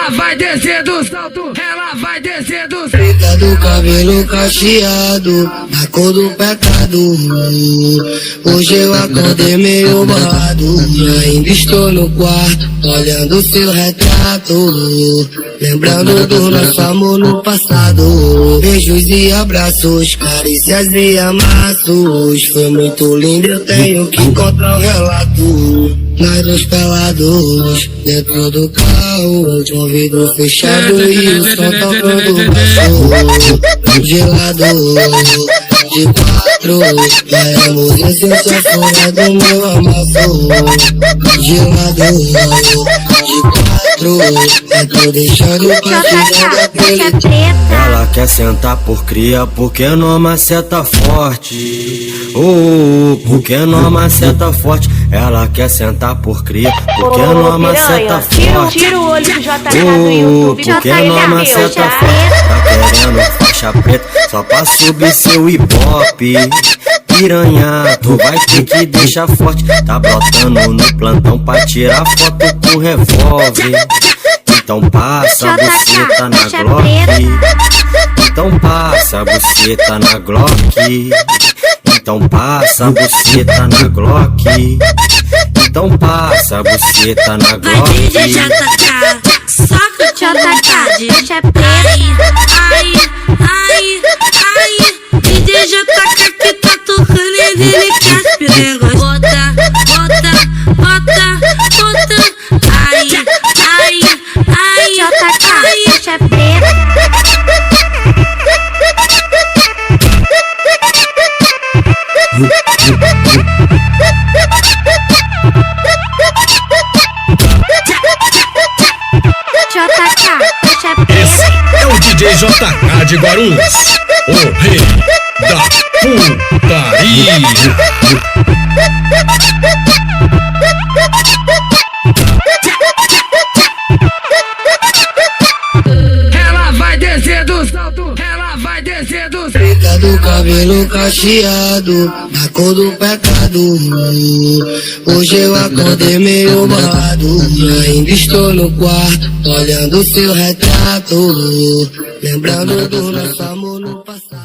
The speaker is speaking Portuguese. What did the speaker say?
Ela vai descer do salto, ela vai descer do salto. Preta do cabelo cacheado, na cor do pecado. Hoje eu acordei meio bolado, ainda estou no quarto, olhando seu retrato, lembrando do nosso amor no passado. Beijos e abraços, carícias e amassos. Foi muito lindo, eu tenho que encontrar um relato. Nós dois pelados, dentro do carro, de um vidro fechado e o som tocando baixo. Gelado, de quatro, caímos em sensações do meu amasso. Gelado, de quatro, tô deixando partida daquele. Ela quer sentar por cria porque não maceta forte. Porque não maceta forte. Ela quer sentar por cria porque não maceta forte. Tira o olho do JK do YouTube. Porque não maceta forte. Tá querendo faixa preta só pra subir seu ibope. Piranha, tu vai ter que deixar forte. Tá brotando no plantão pra tirar foto com revólver. Então passa a buceta na Glock. Então passa a buceta na Glock. Então passa a buceta na Glock. Então passa a buceta na Glock. Vai DJ JK, soca JK, deixa ai, DJ JK que tá tocando e ele quer as pirangas. Bota, ai, JK, deixa preta. Esse é o DJ JK de Guarulhos, o rei da putaria. Ela vai descer do salto, ela vai descer do salto. Preta do cabelo cacheado, na cor do pecado. Hoje eu acordei meio bolado, ainda estou no quarto, olhando seu retrato, lembrando do nosso amor no passado.